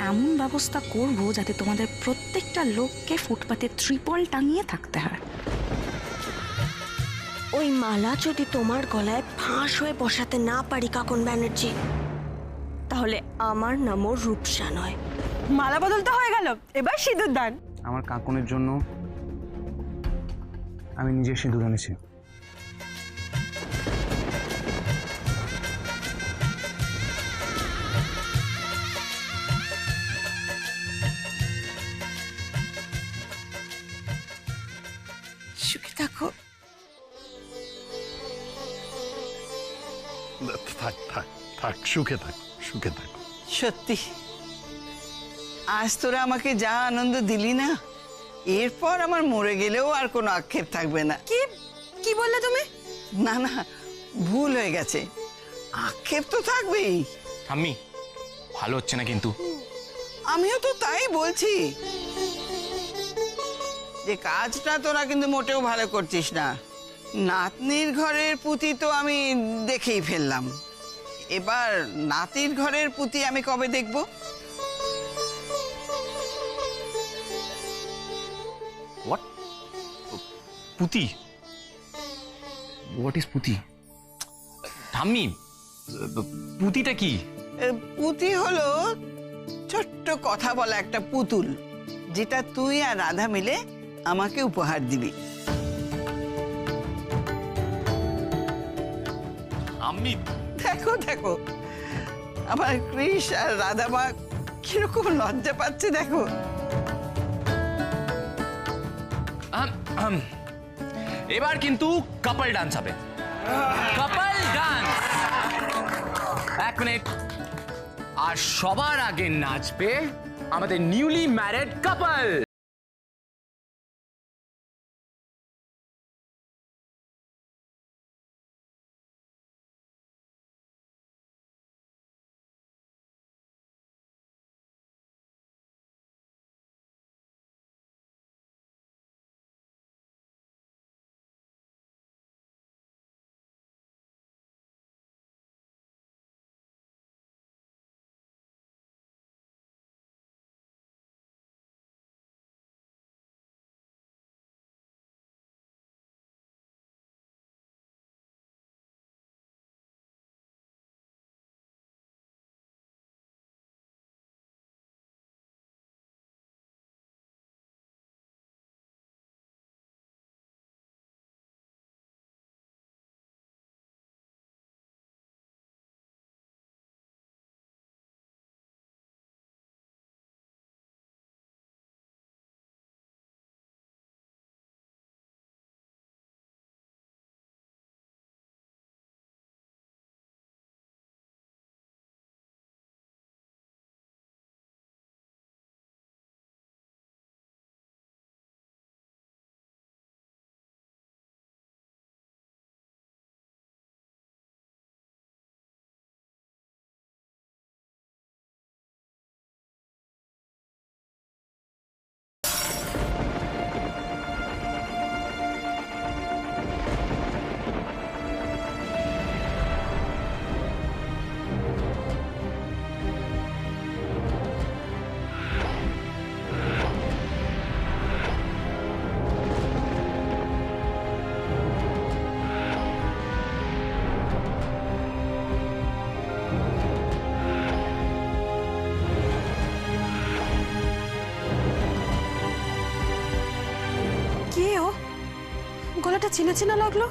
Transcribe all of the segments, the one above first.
এমন ব্যবস্থা করব যাতে তোমাদের প্রত্যেকটা লোককে ফুটপাতে ত্রিপল টাঙিয়ে থাকতে হয়। ওই মালা যদি তোমার গলায় ফাঁস হয়ে বসাতে না পারি কাকন ব্যানার্জি, তাহলে আমার নামও রূপসা নয়। মালা বদল তো হয়ে গেল, এবার সিঁদুর দান। আমার কাকনের জন্য আমি নিজে সিঁদুর এনেছি। সুখে থাকো। থাক থাক থাক, সুখে থাক, সুখে থাক। সত্যি আজ তোরা আমাকে যা আনন্দ দিলি না, এরপর আমার মরে গেলেও আর কোনো আক্ষেপ থাকবে না। কি কি বললে তুমি? না না, ভুল হয়ে গেছে, আক্ষেপ তো থাকবেই। ঠাম্মি, ভালো হচ্ছে না কিন্তু। আমিও তো তাই বলছি যে কাজটা তোরা কিন্তু মোটেও ভালো করছিস না। নাতনির ঘরের পুঁতি তো আমি দেখেই ফেললাম, এবার নাতির ঘরের পুঁতি আমি কবে দেখব? হোয়াট? পুতি? হোয়াট ইজ পুতি? ঠাম্মি, পুতিটা কি? পুঁতি হলো ছোট্ট কথা বলা একটা পুতুল, যেটা তুই আর রাধা মিলে আমাকে উপহার দিবি। আমি দেখো দেখো, আমার কৃষ আর রাধা মা কিরকম লজ্জা পাচ্ছে দেখো। এবার কিন্তু কাপল ডান্স হবে। Couple dance. এক মিনিট। আর সবার আগে নাচবে আমাদের নিউলি ম্যারিড কাপল। গলাটা চেনা চেনা লাগলো।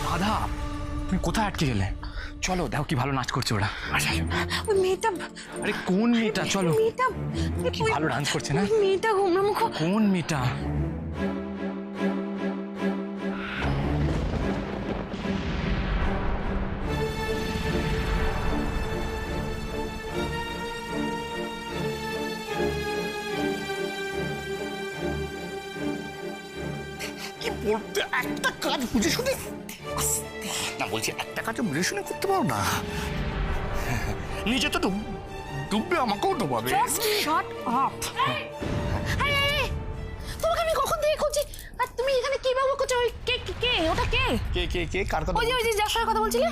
রাধা, তুমি কোথায় আটকে গেলে? চলো, দেখো কি ভালো নাচ করছে ওরা। ওই মেয়েটা। আরে কোন মেয়েটা? চলো। মেয়েটা কি ভালো ডান্স করছে না? মেয়েটা গোমরা মুখ। কোন মেয়েটা? কি পড়তে একটা কাজ বুঝে শুনে না, বলছি একটা কাজ বুঝে শুনে করতে পারো না? নিজে তো ডুববে, আমাকেও ডুবাবে। Shot up. তোমাকে আমি কখন থেকে খুঁজছি, আর তুমি এখানে কি বাবু করছো? ওই কে কে কে ওটা কে? কে কে কে কার কথা? ওই যে যার সঙ্গে কথা বলছিলে।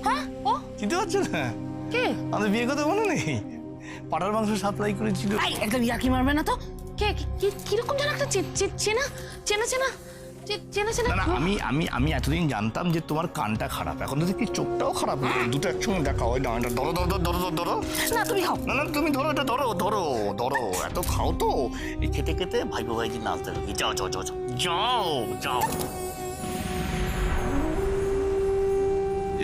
হ্যাঁ ও চিনতে পারছো না? কে? আমাদের বিয়ে কথা মনে নেই? পাটার মাংস সাপ্লাই করেছিল। একদম ইয়াকি মারবে না তো। কে কিরকম যেন একটা চেনা চেনা চেনা চেনা চেনা। না না, আমি এতদিন জানতাম যে তোমার কানটা খারাপ, এখন তো দেখি চোখটাও খারাপ, দুটো একসঙ্গে দেখা হয় না। এটা ধরো ধরো ধরো ধরো ধরো। না তুমি খাও। না না তুমি ধরো, এটা ধরো ধরো ধরো। এত খাও তো এই খেতে খেতে ভাইপো ভাইজি নাচতে হবে। যাও যাও যাও যাও যাও।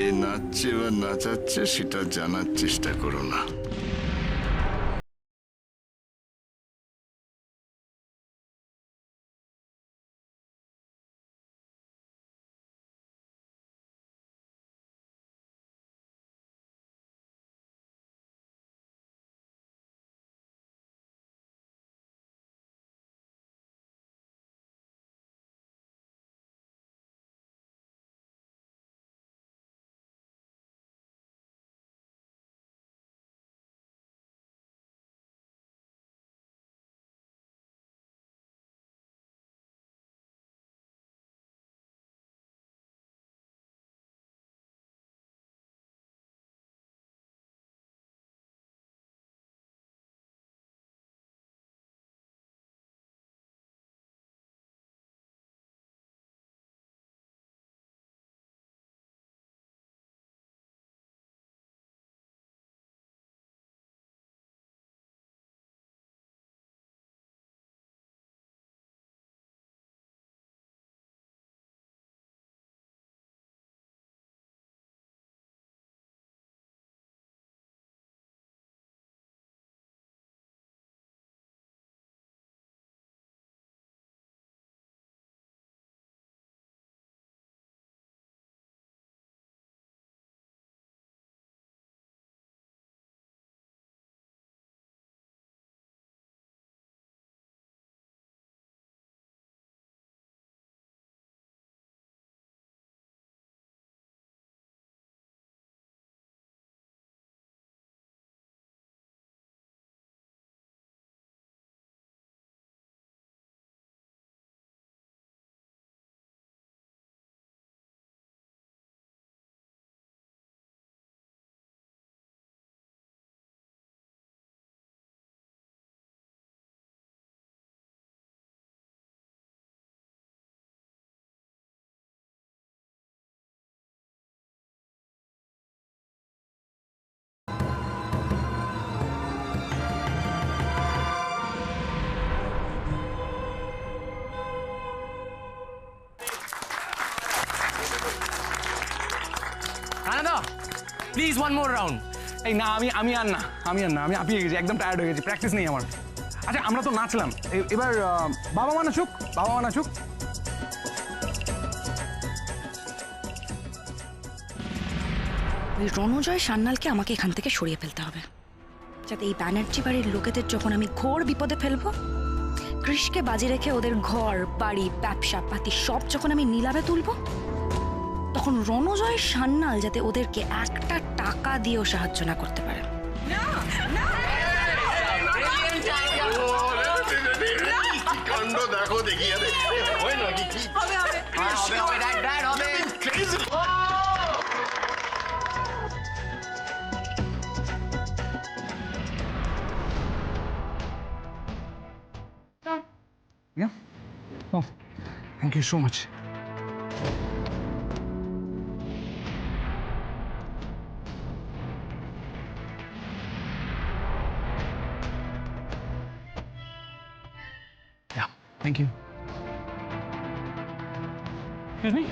এ নাচছে বা নাচাচ্ছে সেটা জানার চেষ্টা করো না। আনন্দ প্লিজ ওয়ান মোর রাউন্ড। এই না, আমি আর না, আমি হাঁপিয়ে গেছি, একদম টায়ার্ড হয়ে গেছি, প্র্যাকটিস নেই আমার। আচ্ছা আমরা তো নাচলাম, এবার বাবা মা নাচুক, বাবা মা নাচুক। ওই রণজয় সান্যালকে আমাকে এখান থেকে সরিয়ে ফেলতে হবে, যাতে এই ব্যানার্জি বাড়ির লোকেদের যখন আমি ঘোর বিপদে ফেলবো, কৃষকে বাজি রেখে ওদের ঘর বাড়ি ব্যবসা পাতি সব যখন আমি নিলামে তুলবো, তখন রণজয় সান্যাল যাতে ওদেরকে একটা টাকা দিয়েও সাহায্য না করতে পারে। কাণ্ড দেখো দেখি। হয় নাকি কি? Yeah? Oh, thank you so much. Yeah, thank you. Excuse me?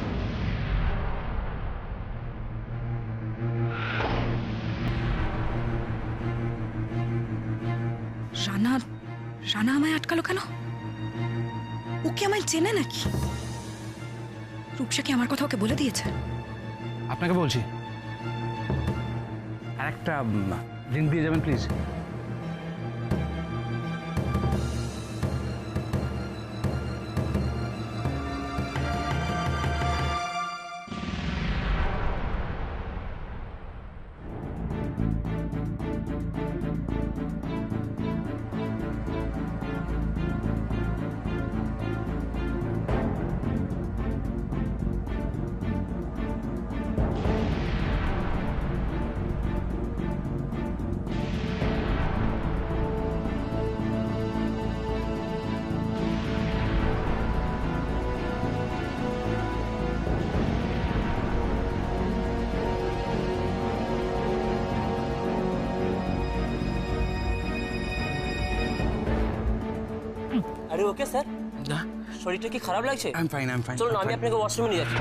Rana আমায় আটকালো কেন? ও কি আমায় চেনে নাকি? রূপসা কি আমার কথা ওকে বলে দিয়েছে? আপনাকে বলছি, আর একটা ড্রিঙ্ক দিয়ে যাবেন প্লিজ। আরে ওকে স্যার, না শরীরটা কি খারাপ লাগছে? আই এম ফাইন চলুন আমি আপনাকে ওয়াশরুমে নিয়ে যাচ্ছি।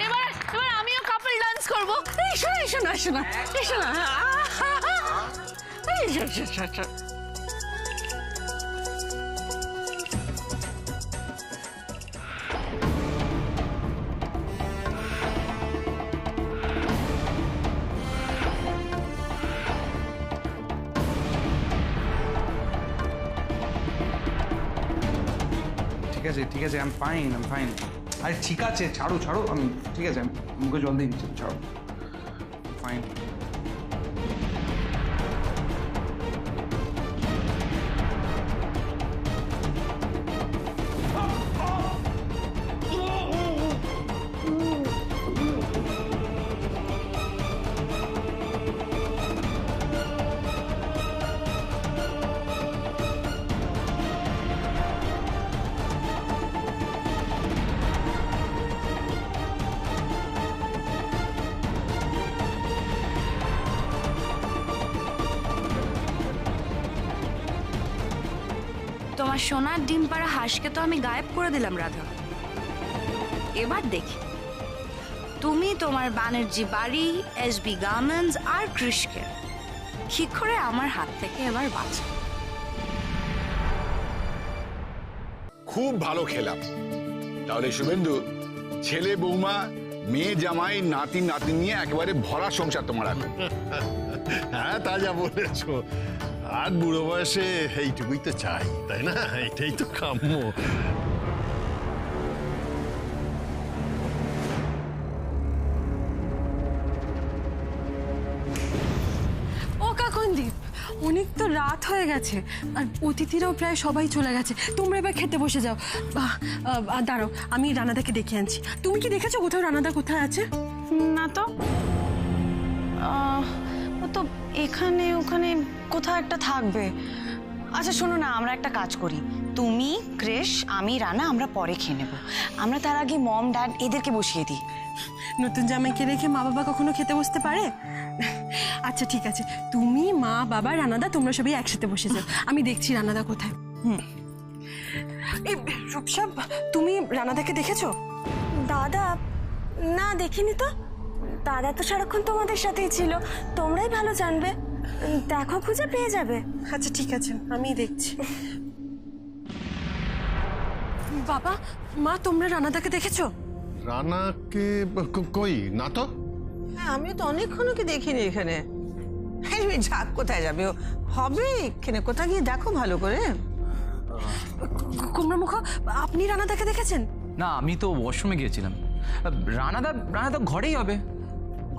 এবার আমিও কাপল ডান্স করবো। এই শোনা শোনা শোনা শোনা এই শোনা। ঠিক আছে আই এম ফাইন। আরে ঠিক আছে, ছাড়ো আমি ঠিক আছে, আমি মুখে জল দিয়ে দিচ্ছি, ছাড়ো। ফাইন। তোমার সোনার ডিম পাড়া হাঁসকে তো আমি গায়েব করে দিলাম রাধা। এবার দেখি তুমি তোমার ব্যানার্জি বাড়ি, এসবি গার্মেন্টস আর কৃষকে কি করে আমার হাত থেকে এবার বাঁচা। খুব ভালো খেলাম। তাহলে শুভেন্দু, ছেলে বৌমা, মেয়ে জামাই, নাতি নাতি নিয়ে একেবারে ভরা সংসার তোমার এখন। হ্যাঁ, তা যা বলেছো। আর বুড়ো বয়সে এইটুকুই তো চাই, তাই না? এটাই তো কাম্য। ও কাকনদীপ, অনেক তো রাত হয়ে গেছে আর অতিথিরাও প্রায় সবাই চলে গেছে। তোমরা এবার খেতে বসে যাও। দাঁড়াও, আমি রানাদাকে ডেকে আনছি। তুমি কি দেখেছো কোথাও রানাদা কোথায় আছে? না তো, ও তো এখানে ওখানে কোথাও একটা থাকবে। আচ্ছা শোনো না, আমরা একটা কাজ করি, তুমি, ক্রেশ, আমি, রানা আমরা পরে খেয়ে নেবো। আমরা তার আগে মম ড্যাড এদেরকে বসিয়ে দিই। নতুন জামাইকে রেখে মা বাবা কখনো খেতে বসতে পারে? আচ্ছা ঠিক আছে, তুমি, মা, বাবা, রানাদা তোমরা সবাই একসাথে বসে যাও। আমি দেখছি রানাদা কোথায়। এই রূপসা, তুমি রানাদাকে দেখেছো? দাদা না, দেখিনি তো। দাদা তো সারাক্ষণ তোমাদের সাথেই ছিল, তোমরাই ভালো জানবে। দেখো, খুঁজে পেয়ে যাবে। আচ্ছা ঠিক আছে, আমি দেখছি। বাবা, মা, তোমরা রানাদাকে দেখেছো? রানাকে কই না তো। হ্যাঁ, আমিও তো অনেকক্ষণ ওকে দেখিনি এখানে। ঝাঁক কোথায় যাবে? ও হবে এখানে, কোথায় গিয়ে দেখো ভালো করে। কুমড়ামুখ, আপনি রানাদাকে দেখেছেন? না, আমি তো ওয়াশরুমে গিয়েছিলাম। রানাদা ঘরেই হবে।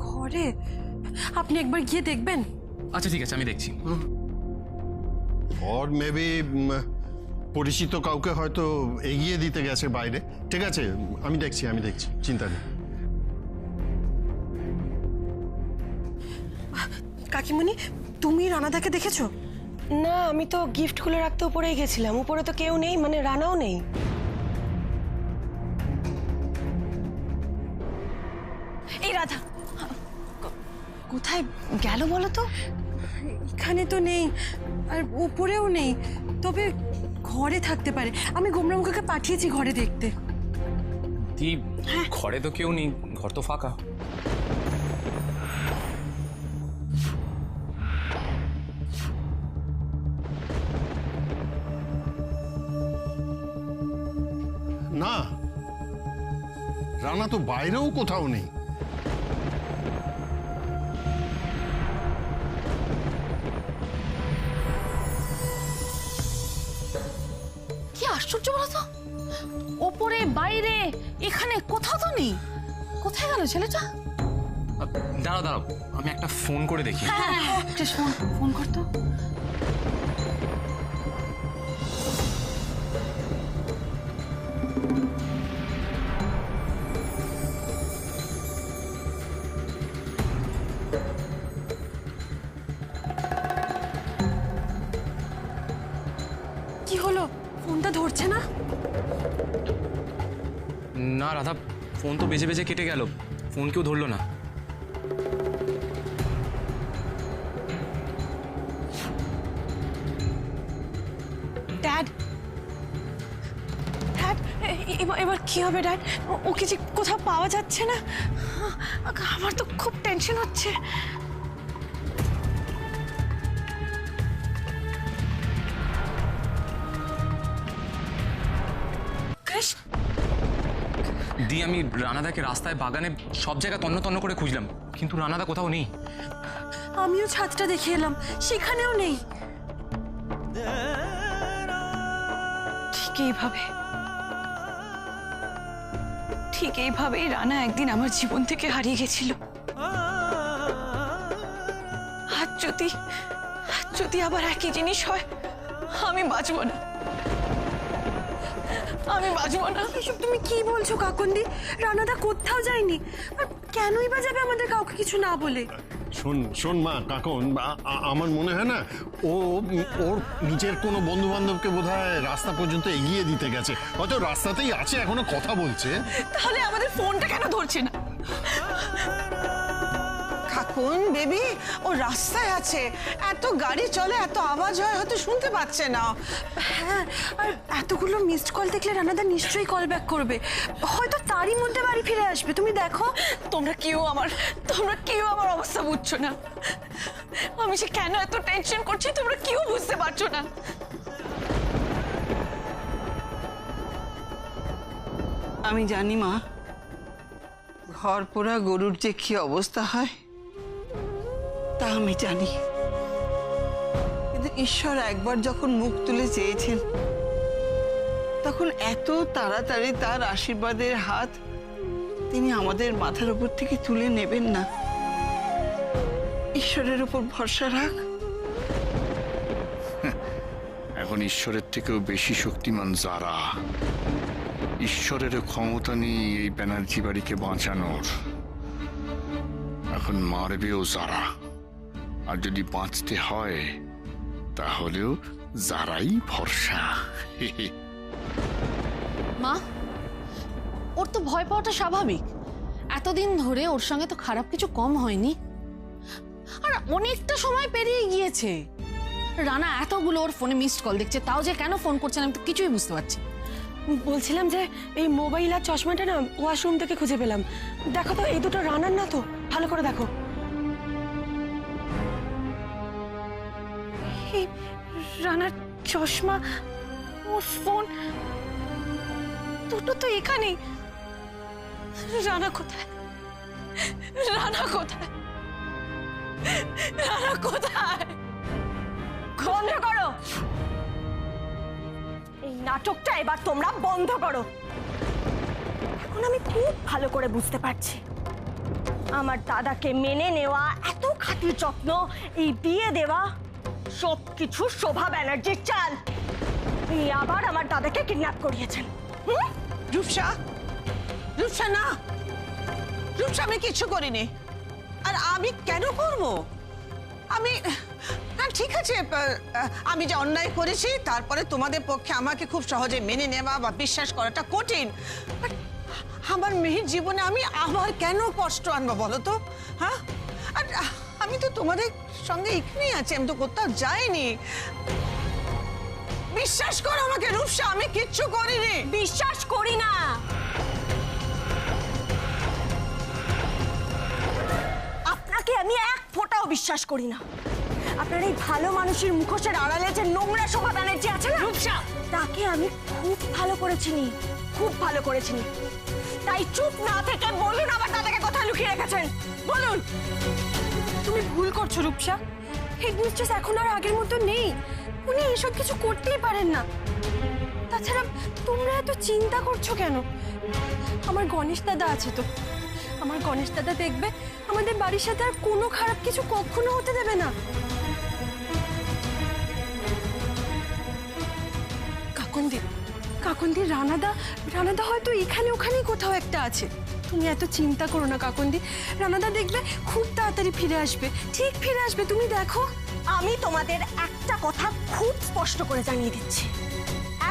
ঘরে? আপনি একবার গিয়ে দেখবেন। আচ্ছা ঠিক আছে, আমি দেখছি। ওর মেবি পরিচিত কাউকে হয়তো এগিয়ে দিতে গেছে বাইরে। ঠিক আছে, আমি দেখছি, চিন্তা নেই। কাকিমণি, তুমি রানাদাকে দেখেছো? না, আমি তো গিফট খুলে রাখতে উপরেই গেছিলাম। উপরে তো কেউ নেই, মানে রানাও নেই। এই রাধা কোথায় গেল বলো তো? এখানে তো নেই, আর উপরেও নেই, তবে ঘরে থাকতে পারে। আমি গোমরামুখকে পাঠিয়েছি ঘরে দেখতে। ঘরে তো কেউ নেই, ঘর তো ফাঁকা। না, রানা তো বাইরেও কোথাও নেই। কি আশ্চর্য বলো তো, ওপরে বাইরে এখানে কোথাও তো নেই। কোথায় গেল ছেলেটা? দাঁড়াও, আমি একটা ফোন করে দেখি। ফোন করতো। ফোনটা ধরছে না? না রাধা, ফোন তো বেজে বেজে কেটে গেল, ফোন কেউ ধরলো না। ড্যাড, ড্যাড, এবার কি হবে ড্যাড? ওকে যে কোথাও পাওয়া যাচ্ছে না, আমার তো খুব টেনশন হচ্ছে। ক্রিশ, দি আমি রানাদাকে রাস্তায়, বাগানে সব জায়গা তন্ন তন্ন করে খুঁজলাম, কিন্তু রানাদা কোথাও নেই। আমিও ছাদটা দেখে এলাম, সেখানেও নেই। ঠিক এইভাবেই রানা একদিন আমার জীবন থেকে হারিয়ে গেছিল। আজ যদি আবার একই জিনিস হয়, আমি বাঁচবো না, আমি বাঁচবো না। এসব তুমি কি বলছো কাকুন্দি? রানাদা কোথাও যায়নি, আর কেনই বা যাবে আমাদের কাউকে কিছু না বলে? শোন মা কাকন, আমার মনে হয় না ওর নিজের কোনো বন্ধু বান্ধবকে বোধহয় রাস্তা পর্যন্ত এগিয়ে দিতে গেছে, হয়তো রাস্তাতেই আছে, এখনো কথা বলছে। তাহলে আমাদের ফোনটা কেন ধরছে না? কাকুন বেবি, ও রাস্তায় আছে, এত গাড়ি চলে, এত আওয়াজ হয়, হয়তো শুনতে পাচ্ছে না। হ্যাঁ, আর এতগুলো মিসড কল দেখলে রানাদা নিশ্চয়ই কল ব্যাক করবে, হয়তো তারই মধ্যে বাড়ি ফিরে আসবে। তুমি দেখো। তোমরা কেউ আমার অবস্থা বুঝছো না। আমি সে কেন এত টেনশন করছি তোমরা কেউ বুঝতে পারছো না। আমি জানি মা, ঘর পোড়া গরুর যে কি অবস্থা হয় তা আমি জানি, কিন্তু ঈশ্বর একবার যখন মুখ তুলে চেয়েছেন, তখন এত তাড়াতাড়ি তার আশীর্বাদের হাত তিনি আমাদের মাথার উপর থেকে তুলে নেবেন না। ঈশ্বরের উপর ভরসা রাখ। এখন ঈশ্বরের থেকেও বেশি শক্তিমান যারা, ঈশ্বরের ক্ষমতা নেই এই ব্যানার্জি বাড়িকে বাঁচানোর। এখন মারবেও যারা, আর যদি বাঁচতে হয় তাহলেও যারাই ভরসা। মা, ওর তো ভয় পাওয়াটা স্বাভাবিক, এতদিন ধরে ওর সঙ্গে তো খারাপ কিছু কম হয়নি, আর অনেকটা সময় পেরিয়ে গিয়েছে। রানা এতগুলো ওর ফোনে মিসড কল দেখছে, তাও যে কেন ফোন করছে না আমি তো কিছুই বুঝতে পারছি। বলছিলাম যে এই মোবাইল আর চশমাটা না ওয়াশরুম থেকে খুঁজে পেলাম। দেখো তো, এই দুটো রানার না তো? ভালো করে দেখো। এই রানার চশমা, ওর ফোন, দুটো তো এখানেই। রানা কোথায়? রানা কোথায়? রানা কোথায়? বন্ধ করো এই নাটকটা, এবার তোমরা বন্ধ করো। এখন আমি খুব ভালো করে বুঝতে পারছি, আমার দাদাকে মেনে নেওয়া, এত খাতির যত্ন, এই বিয়ে দেওয়া, সবকিছু শোভা ব্যানার্জির চাল। তিনি আবার আমার দাদাকে কিডন্যাপ করিয়েছেন। রূপসা, রূপসা না, রূপসা আমি কিছু করিনি। আর আমি কেন করব? আমি, হ্যাঁ ঠিক আছে, আমি যে অন্যায় করেছি তারপরে তোমাদের পক্ষে আমাকে খুব সহজে মেনে নেওয়া বা বিশ্বাস করাটা কঠিন। আমার মেয়ের জীবনে আমি আবার কেন কষ্ট আনবো বলো তো? হ্যাঁ, আর আমি তো তোমাদের সঙ্গে এখানেই আছি, আমি তো কোথাও যাইনি। বিশ্বাস করো আমাকে রূপসা, আমি কিচ্ছু করিনি। বিশ্বাস করি না। আপনাকে আমি এক ফোঁটাও বিশ্বাস করি না। আপনার এই ভালো মানুষের মুখোশের আড়ালে যে নোংরা শোভা ব্যানার্জি আছে না রূপসা, তাকে আমি খুব ভালো করে চিনি, খুব ভালো করে চিনি। তাই চুপ না থেকে বলুন আমার দাদাকে কোথায় লুকিয়ে রেখেছেন, বলুন। তুমি ভুল করছো রূপসা, হেডমিস্ট্রেস এখন আর আগের মতো নেই, উনি এসব কিছু করতেই পারেন না। তাছাড়া তোমরা এত চিন্তা করছো কেন? আমার গণেশ দাদা আছে তো, আমার গণেশ দাদা দেখবে আমাদের বাড়ির সাথে আর কোনো খারাপ কিছু কখনো হতে দেবে না। কাকন্দি, রানাদা হয়তো এখানে ওখানেই কোথাও একটা আছে। তুমি এত চিন্তা করো না কাকন্দি, রানাদা দেখবে খুব তাড়াতাড়ি ফিরে আসবে, ঠিক ফিরে আসবে, তুমি দেখো। আমি তোমাদের একটা কথা খুব স্পষ্ট করে জানিয়ে দিচ্ছি,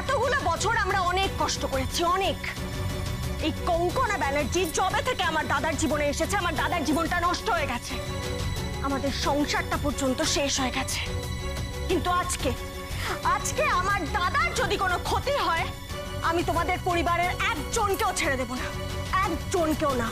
এতগুলো বছর আমরা অনেক কষ্ট করেছি, অনেক। এই কঙ্কনা ব্যানার্জি যবে থেকে আমার দাদার জীবনে এসেছে, আমার দাদার জীবনটা নষ্ট হয়ে গেছে, আমাদের সংসারটা পর্যন্ত শেষ হয়ে গেছে। কিন্তু আজকে আমার দাদার যদি কোনো ক্ষতি হয়, আমি তোমাদের পরিবারের একজনকেও ছেড়ে দেব না, একজনকেও না।